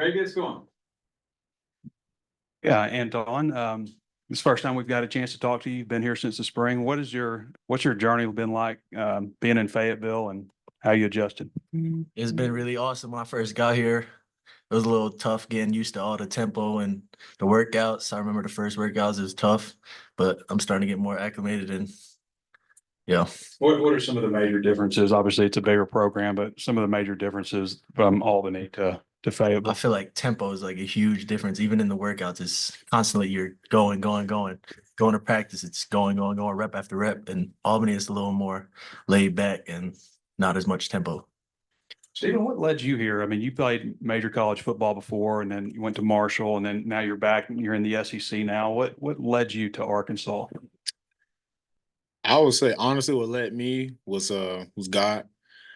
Very good. It's going. Yeah, Anton, this is the first time we've got a chance to talk to you. You've been here since the spring. What's your journey been like, being in Fayetteville, and how you adjusted? It's been really awesome. When I first got here, it was a little tough getting used to all the tempo and the workouts. I remember the first workouts, it was tough, but I'm starting to get more acclimated and yeah. What are some of the major differences? Obviously, it's a bigger program, but some of the major differences from Albany to I Fayetteville. feel like tempo is like a huge difference. Even in the workouts, it's constantly you're going. Going to practice, it's going, rep after rep. And Albany is a little more laid back and not as much tempo. Stephen, what led you here? I mean, you played major college football before, and then you went to Marshall, and then now you're back and you're in the SEC now. What led you to Arkansas? I would say honestly, what led me was God.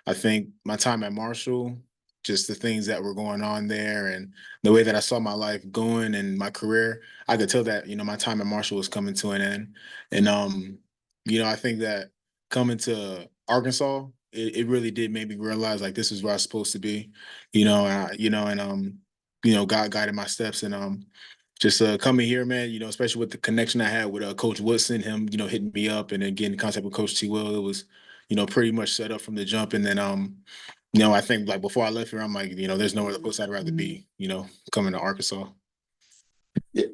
I think my time at Marshall, just the things that were going on there, and the way that I saw my life going and my career, I could tell that my time at Marshall was coming to an end. And I think that coming to Arkansas, it really did make me realize like this is where I'm supposed to be. God guided my steps, and just coming here, man, especially with the connection I had with Coach Woodson, him, hitting me up, and then getting in contact with Coach T. Will, it was, pretty much set up from the jump. And then, I think like before I left here, I'm like, there's no other place I'd rather be, coming to Arkansas.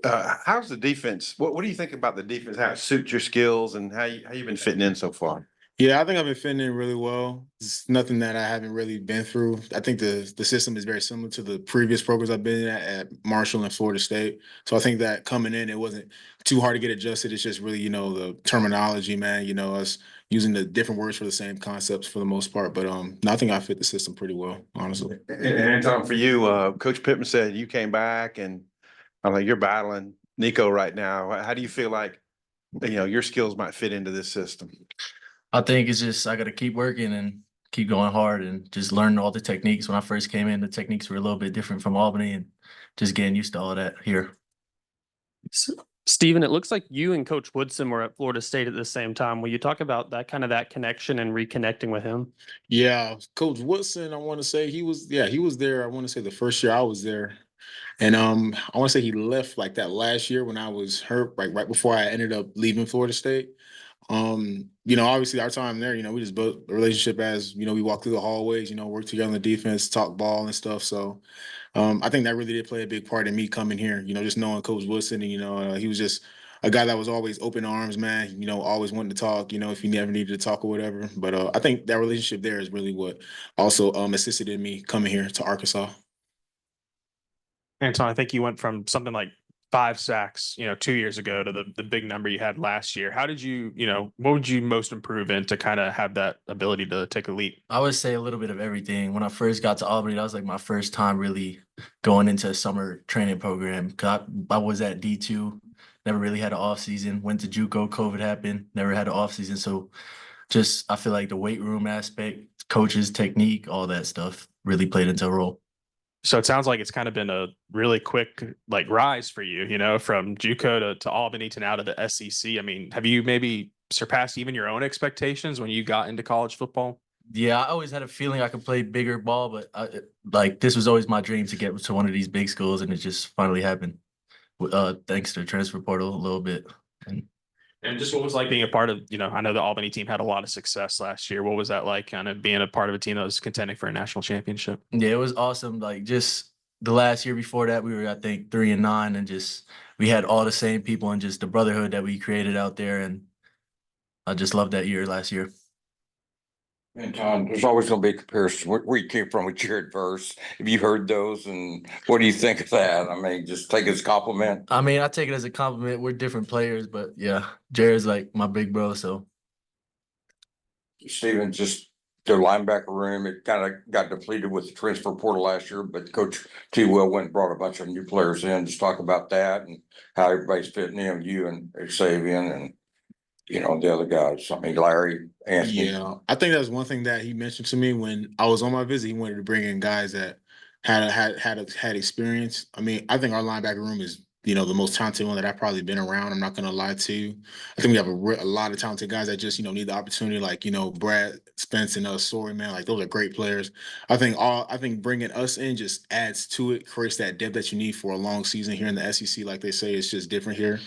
How's the defense? What do you think about the defense? How it suits your skills, and how you been fitting in so far? Yeah, I think I've been fitting in really well. It's nothing that I haven't really been through. I think the system is very similar to the previous programs I've been at Marshall and Florida State. So I think that coming in, it wasn't too hard to get adjusted. It's just really, the terminology, man, us using the different words for the same concepts for the most part. But I think I fit the system pretty well, honestly. And Anton, for you, Coach Pittman said you came back, and I'm like, you're battling Nico right now. How do you feel like, your skills might fit into this system? I think it's just I got to keep working and keep going hard and just learn all the techniques. When I first came in, the techniques were a little bit different from Albany, and just getting used to all that here. Stephen, it looks like you and Coach Woodson were at Florida State at the same time. Will you talk about that connection and reconnecting with him? Yeah, Coach Woodson, I want to say he was there. I want to say the first year I was there. And I want to say he left like that last year when I was hurt, right before I ended up leaving Florida State. Obviously our time there, we just built a relationship as, we walked through the hallways, worked together on the defense, talk ball and stuff. So I think that really did play a big part in me coming here, just knowing Coach Woodson, and, he was just a guy that was always open arms, man, always wanting to talk, if you never needed to talk or whatever. But I think that relationship there is really what also assisted in me coming here to Arkansas. Anton, I think you went from something like 5 sacks, 2 years ago to the big number you had last year. How did you, what would you most improve in to kind of have that ability to take a leap? I would say a little bit of everything. When I first got to Albany, that was like my first time really going into a summer training program. I was at D2, never really had an off season. Went to JUCO, COVID happened, never had an off season. So just I feel like the weight room aspect, coaches, technique, all that stuff really played into a role. So it sounds like it's kind of been a really quick rise for you, from JUCO to Albany to now to the SEC. I mean, have you maybe surpassed even your own expectations when you got into college football? Yeah, I always had a feeling I could play bigger ball, but this was always my dream to get to one of these big schools, and it just finally happened. Thanks to the transfer portal a little bit. And just what was like being a part of, I know the Albany team had a lot of success last year. What was that like, kind of being a part of a team that was contending for a national championship? Yeah, it was awesome. Like just the last year before that, we were, I think, 3-9, and just we had all the same people and just the brotherhood that we created out there. And I just loved that year last year. And Tom, there's always going to be comparisons. Where you came from with Jared Verse. Have you heard those? And what do you think of that? I mean, just take it as a compliment. I mean, I take it as a compliment. We're different players, but yeah, Jared's like my big bro. So, Stephen, just their linebacker room, it kind of got depleted with the transfer portal last year, but Coach T. Will went and brought a bunch of new players in. Just talk about that and how everybody's fitting in, you and Xavier and the other guys. I mean, Larry, Anthony. Yeah, I think that's one thing that he mentioned to me when I was on my visit. He wanted to bring in guys that had experience. I mean, I think our linebacker room is the most talented one that I've probably been around. I'm not gonna lie to you. I think we have a lot of talented guys that just need the opportunity, like Brad Spence and Sorry, man. Like those are great players. I think bringing us in just adds to it, creates that depth that you need for a long season here in the SEC. Like they say, it's just different here.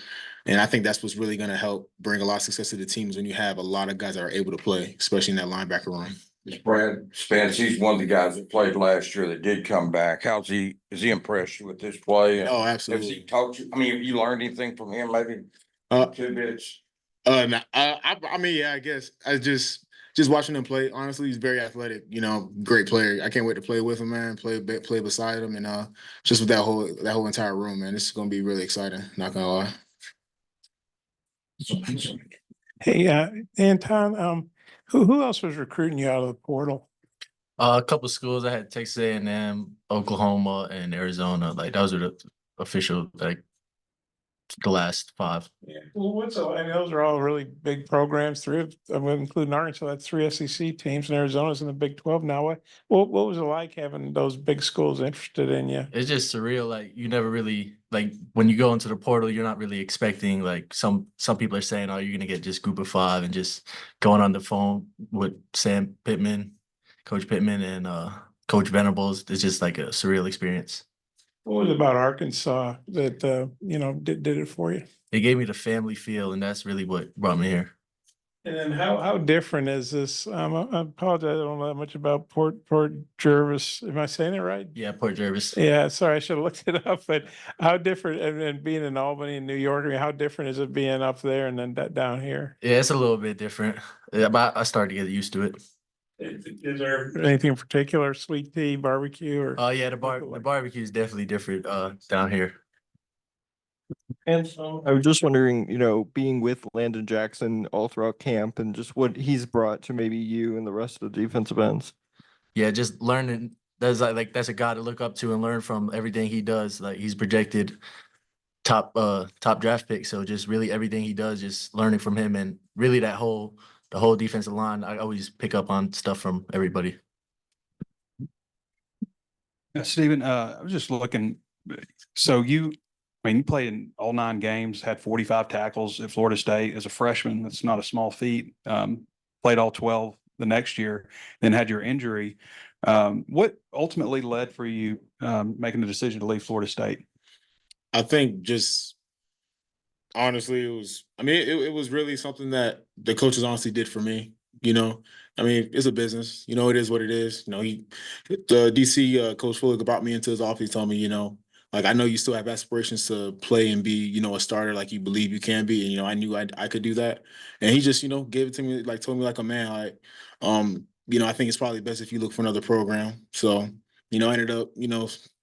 And I think that's what's really going to help bring a lot of success to the teams when you have a lot of guys that are able to play, especially in that linebacker room. Brad Spence, he's one of the guys that played last year that did come back. Is he impressed you with his play? And Oh, has he absolutely. taught you? I mean, have you learned anything from him? Maybe Uh, tidbits. I mean, yeah, I guess I just watching him play. Honestly, he's very athletic. Great player. I can't wait to play with him, man. Play beside him, and just with that whole entire room, man. This is gonna be really exciting. Not gonna lie. Hey, Anton, who else was recruiting you out of the portal? A couple schools. I had Texas A&M, Oklahoma, and Arizona. Like those are the official, like the last 5. Yeah. Well, I mean, those are all really big programs. Including Arkansas, that's 3 SEC teams, and Arizona's in the Big 12 now. What was it like having those big schools interested in you? It's just surreal. Like you never really like when you go into the portal, you're not really expecting like some people are saying, oh, you're gonna get just group of 5 and just going on the phone with Sam Pittman, Coach Pittman, and Coach Venables. It's just like a surreal experience. What was it about Arkansas that did it for you? It gave me the family feel, and that's really what brought me here. And then how different is this? I apologize, I don't know that much about Port Jervis. Am I saying it right? Yeah, Port Jervis. Yeah, sorry, I should have looked it up. But how different, and being in Albany and New York, I mean, how different is it being up there and then down here? Yeah, it's a little bit different. Yeah, but I started to get used to it. Is there anything in particular, sweet tea, barbecue, or? Oh yeah, the barbecue is definitely different down here. And so I was just wondering, being with Landon Jackson all throughout camp and just what he's brought to maybe you and the rest of the defensive ends. Yeah, just learning. That's that's a guy to look up to and learn from everything he does. Like he's projected top draft pick, so just really everything he does, just learning from him, and really the whole defensive line. I always pick up on stuff from everybody. Stephen, I was just looking, so you played in all 9 games, had 45 tackles at Florida State as a freshman. That's not a small feat. Played all 12 the next year, then had your injury. What ultimately led for you making the decision to leave Florida State? I think just honestly, it was really something that the coaches honestly did for me. It's a business. It is what it is. The DC Coach Fuller brought me into his office. He told me, like, I know you still have aspirations to play and be, a starter like you believe you can be. And, I knew I could do that. And he just, gave it to me, like, told me like a man, like, I think it's probably best if you look for another program. So, I ended up,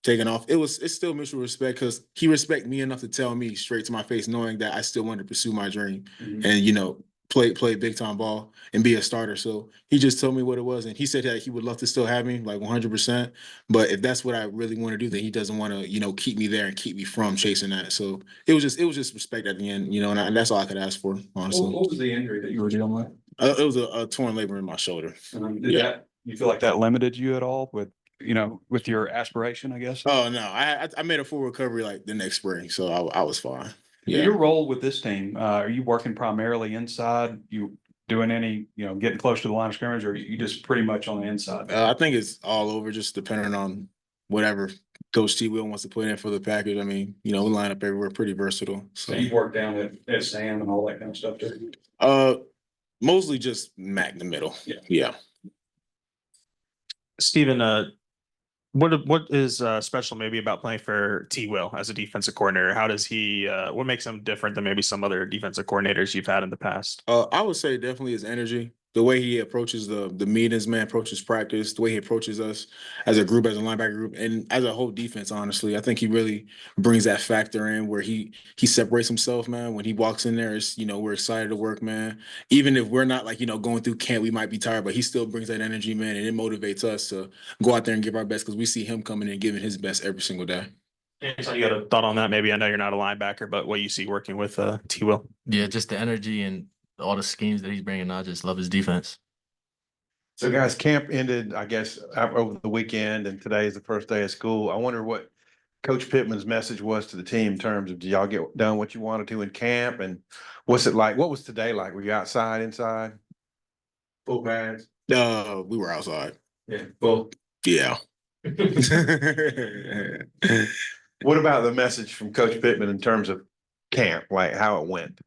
taking off. It's still mutual respect because he respected me enough to tell me straight to my face, knowing that I still wanted to pursue my dream and, play big time ball and be a starter. So he just told me what it was. And he said that he would love to still have me like 100%. But if that's what I really want to do, then he doesn't want to, keep me there and keep me from chasing that. So it was just respect at the end, and that's all I could ask for, honestly. What was the injury that you were dealing with? It was a torn labrum in my shoulder. You feel like that limited you at all with your aspiration, I guess? Oh no, I made a full recovery like the next spring, so I was fine. Yeah. Your role with this team, are you working primarily inside? You doing any, getting close to the line of scrimmage, or are you just pretty much on the inside? I think it's all over, just depending on whatever Coach T. Will wants to put in for the package. I mean, we line up everywhere, pretty versatile. So you work down at Sam and all that kind of stuff too? Mostly just Mac in the middle. Yeah. Stephen, what is special maybe about playing for T. Will as a defensive coordinator? How does he? What makes him different than maybe some other defensive coordinators you've had in the past? I would say definitely his energy, the way he approaches the meetings, man, approaches practice, the way he approaches us as a group, as a linebacker group, and as a whole defense. Honestly, I think he really brings that factor in where he separates himself, man. When he walks in there, it's we're excited to work, man. Even if we're not like going through camp, we might be tired, but he still brings that energy, man, and it motivates us to go out there and give our best because we see him coming in and giving his best every single day. So you got a thought on that? Maybe I know you're not a linebacker, but what you see working with T. Will? Yeah, just the energy and all the schemes that he's bringing. I just love his defense. So guys, camp ended, I guess, over the weekend, and today is the first day of school. I wonder what Coach Pittman's message was to the team in terms of, did y'all get done what you wanted to in camp? And what's it like? What was today like? Were you outside, inside? Full pads? We were outside. Yeah, full. Yeah. What about the message from Coach Pittman in terms of camp, like how it went?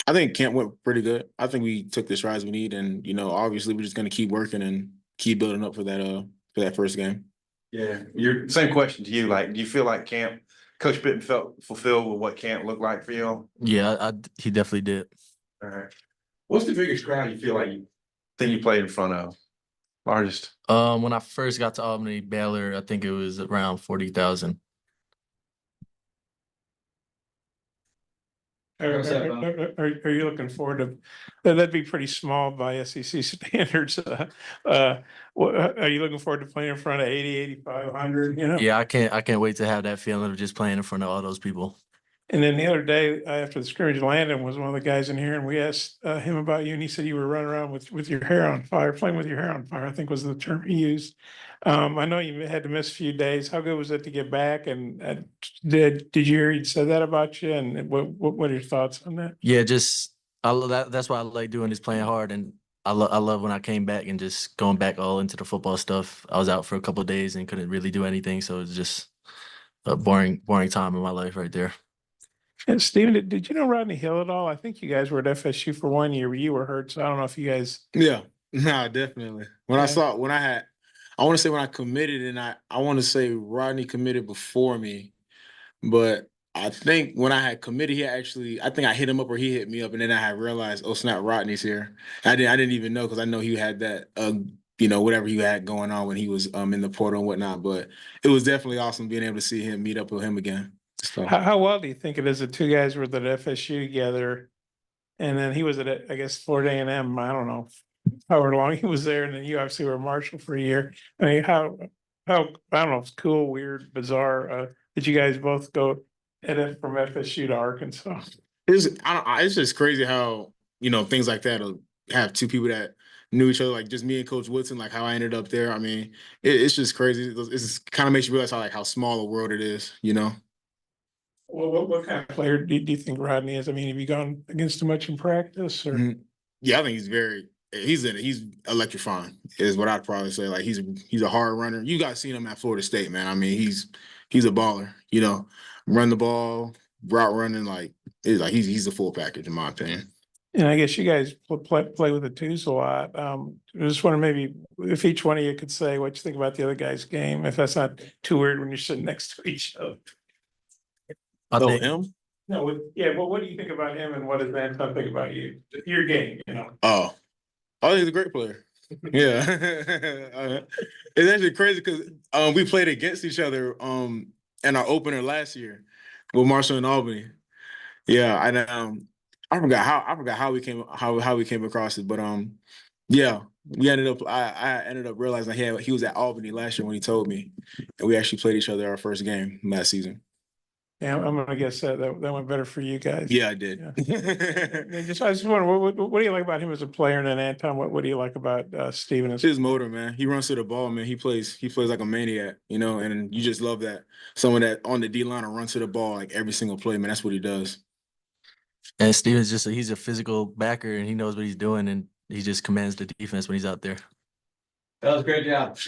I think camp went pretty good. I think we took the strides we need, and obviously we're just gonna keep working and keep building up for that first game. Yeah, your same question to you. Like, do you feel like camp, Coach Pittman felt fulfilled with what camp looked like for you? Yeah, he definitely did. All right. What's the biggest crowd you feel like you think you played in front of? Largest? When I first got to Albany, Baylor, I think it was around 40,000. Are you looking forward to, that'd be pretty small by SEC standards. Are you looking forward to playing in front of 80, 8,500, Yeah, I can't wait to have that feeling of just playing in front of all those people. And then the other day after the scrimmage, Landon was one of the guys in here and we asked him about you and he said you were running around with your hair on fire, playing with your hair on fire, I think was the term he used. I know you had to miss a few days. How good was it to get back? And did you hear he said that about you? And what are your thoughts on that? Yeah, just I love that. That's what I like doing is playing hard, and I love when I came back and just going back all into the football stuff. I was out for a couple of days and couldn't really do anything, so it was just a boring time in my life right there. And Steven, did you know Rodney Hill at all? I think you guys were at FSU for 1 year, but you were hurt, so I don't know if you guys. Yeah, nah, definitely. When I want to say when I committed, and I want to say Rodney committed before me, but I think when I had committed, I think I hit him up or he hit me up, and then I had realized, oh snap, Rodney's here. I didn't even know because I know he had that, whatever he had going on when he was in the portal and whatnot. But it was definitely awesome being able to see him, meet up with him again. So How well do you think it is that two guys were at FSU together, and then he was at, I guess, Florida A&M, I don't know however long he was there, and then you obviously were a Marshall for a year. I mean, how I don't know, it's cool, weird, bizarre, that you guys both go from FSU to Arkansas. it's just crazy how things like that will have two people that knew each other, like just me and Coach Woodson, like how I ended up there. I mean, it's just crazy. It's kind of makes you realize how small a world it is, Well, what kind of player do you think Rodney is? I mean, have you gone against him much in practice or? Mhm. Yeah, I think he's electrifying is what I'd probably say. Like he's a hard runner. You guys seen him at Florida State, man. I mean, he's a baller, run the ball, route running, he's a full package in my opinion. And I guess you guys play with the twos a lot. I just wonder maybe if each one of you could say what you think about the other guy's game, if that's not too weird when you're sitting next to each other. I think Him? No, well, what do you think about him and what does Anton think about you? Your game, Oh, he's a great player. Yeah. It's actually crazy because we played against each other in our opener last year with Marshall and Albany. Yeah, and I forgot how we came across it, but yeah, we ended up I ended up realizing he was at Albany last year when he told me, and we actually played each other our first game last season. Yeah, I'm gonna guess that went better for you guys. Yeah, I did. I just wonder what do you like about him as a player, and then Anton, what do you like about Steven? His motor, man. He runs to the ball, man. He plays like a maniac, and you just love that. Someone that on the D line will run to the ball like every single play, man. That's what he does. and Steven's he's a physical backer and he knows what he's doing and he just commands the defense when he's out there. That was a great job.